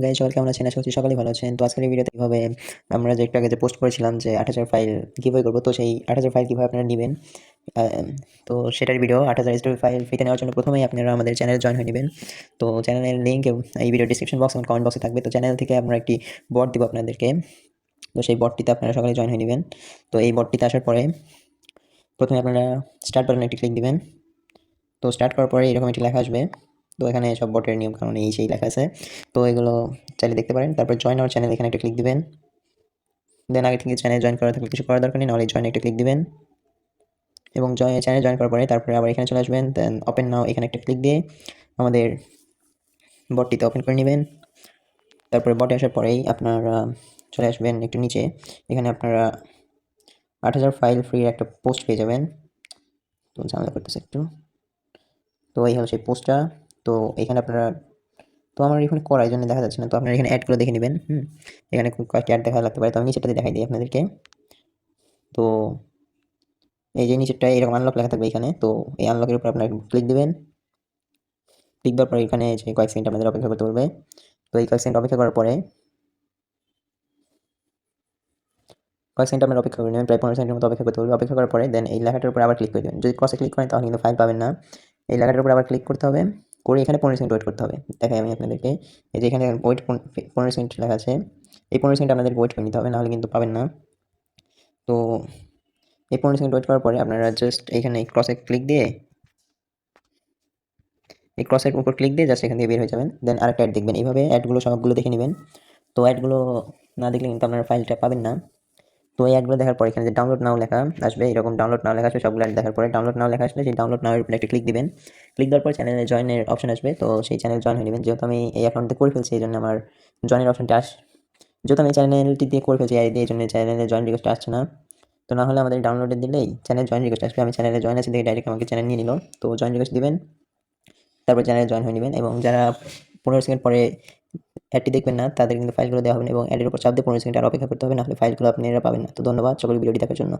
Guys সবাই কেমন আছেন? আশা করছি সকলেই ভালো আছেন। তো আজকের এই ভিডিওতে কিভাবে আমরা যে একটু আগে যে পোস্ট করেছিলাম যে ৮,০০০ ফাইল গিভঅ্যাওয়ে করব। তো সেই ৮,০০০ ফাইল কিভাবে আপনারা নিবেন তো সেটার ভিডিও ৮,০০০ স্টোরি ফাইল ফ্রিতে নেওয়ার জন্য প্রথমেই আপনারা আমাদের চ্যানেলে জয়েন হয়ে নেবেন। তো চ্যানেলের লিঙ্ক এই ভিডিও ডিসক্রিপশন বক্স এবং কমেন্ট বক্সে থাকবে। তো চ্যানেল থেকে আমরা একটি বট দিব আপনাদেরকে। তো সেই বটটিতে আপনারা সকলে জয়েন হয়ে নেবেন। তো এই বটটিতে আসার পরে প্রথমে আপনারা স্টার্ট বাটনে একটি ক্লিক দিবেন। তো স্টার্ট করার পরে এরকম একটি লেখা আসবে। তো এখানে সব বটের নিয়ম কানুন এই সেই লেখা আছে। তো এগুলো চাইলে দেখতে পারেন। তারপর জয়েন আওয়ার চ্যানেল এখানে একটা ক্লিক দিবেন। দেন আগে থেকে চ্যানেল জয়েন করা থাকলে কিছু করার দরকার নেই, নাহলে জয়েন একটা ক্লিক দিবেন এবং চ্যানেল জয়েন করার পরে তারপরে আবার এখানে চলে আসবেন। দেন ওপেন নাও এখানে একটা ক্লিক দিয়ে আমাদের বটটিতে ওপেন করে নেবেন। তারপরে বটে আসার পরেই আপনারা চলে আসবেন একটু নিচে। এখানে আপনারা ৮,০০০ ফাইল ফ্রি একটা পোস্ট পেয়ে যাবেন। তো ঝামেলা করতেছে একটু। তো এই হলো সেই পোস্টটা। তো এখানে আপনারা তো আমার এখানে করা এই জন্য দেখা যাচ্ছে না। তো আপনারা এখানে অ্যাডগুলো দেখে নেবেন। এখানে কয়েকটি অ্যাড দেখা লাগতে পারে, তো আমি নিচেরটাতে দেখাই দিই আপনাদেরকে। তো এই যে নিচেরটা এরকম আনলক লেখা থাকবে এখানে। তো এই আনলকের উপর আপনারা ক্লিক দিবেন। ক্লিক দেওয়ার পরে এখানে যে কয়েক সেকেন্ড আপনাদের অপেক্ষা করতে বলবে। তো এই কয়েক সেকেন্ড অপেক্ষা করার পরে কয়েক সেকেন্ড আপনারা অপেক্ষা করে নেবেন, প্রায় 15 সেকেন্ডের মতো অপেক্ষা করতে বলবে। অপেক্ষা করার পরে দেন এই লেখাটার উপর আবার ক্লিক করে দেবেন। যদি ক্রসে ক্লিক করেন তাহলে কিন্তু ফাইল পাবেন না। এই লেখাটার উপর আবার ক্লিক করতে হবে, করে এখানে 15 সেকেন্ড ওয়েট করতে হবে। দেখাই আমি আপনাদেরকে। এই যে এখানে ওয়েট 15 সেকেন্ড লেখা আছে, এই 15 সেকেন্ড আপনাদেরকে ওয়েট করে নিতে হবে, নাহলে কিন্তু পাবেন না। তো এই 15 সেকেন্ড ওয়েট করার পরে আপনারা জাস্ট এখানে ক্রসে ক্লিক দিয়ে এই ক্রসের উপর ক্লিক দিয়ে জাস্ট এখান থেকে বের হয়ে যাবেন। দেন আরেকটা অ্যাড দেখবেন। এইভাবে অ্যাডগুলো সবগুলো দেখে নেবেন। তো অ্যাডগুলো না দেখলে কিন্তু আপনারা ফাইলটা পাবেন না। তো এই অ্যাডগুলো দেখার পর এখানে যে ডাউনলোড নাও লেখা আসবে, এরকম ডাউনলোড নাও লেখা আসবে। সবগুলো অ্যাড দেখার পরে ডাউনলোড নাও লেখা আসলে সেই ডাউনলোড নাও এর উপরে একটা ক্লিক দিবেন। ক্লিক দেওয়ার পর চ্যানেলে জয়েনের অপশন আসবে। তো সেই চ্যানেল জয়েন হয়ে নেবেন। যেহেতু আমি এই অ্যাকাউন্টে করে ফেলছি এই জন্য আমার জয়েনের অপশনটা যেহেতু আমি চ্যানেলটি দিয়ে করে ফেলছি আইডি দিয়ে, এই জন্য চ্যানেলে জয়েন রিকোয়েস্ট আসছে না। তো না হলে আমাদের ডাউনলোডে দিলেই চ্যানেল জয়েন রিকোয়েস্ট আসবে। আমি চ্যানেলে জয়েন আছি দেখে ডাইরেক্ট আমাকে চ্যানেল নিয়ে নিল। তো জয়েন রিকোয়েস্ট দিবেন, তারপর চ্যানেলে জয়েন হয়ে নেবেন। এবং যারা 15 সেকেন্ড পরে অ্যাডটি দেখবেন না তাদের কিন্তু ফাইলগুলো দেওয়া হবে না, এবং অ্যাডের উপর চাপ দিয়ে 15 সেকেন্ড আর অপেক্ষা করতে হবে, না হলে ফাইলগুলো আপনারা পাবেন না। তো ধন্যবাদ সকল ভিডিওটি দেখার জন্য।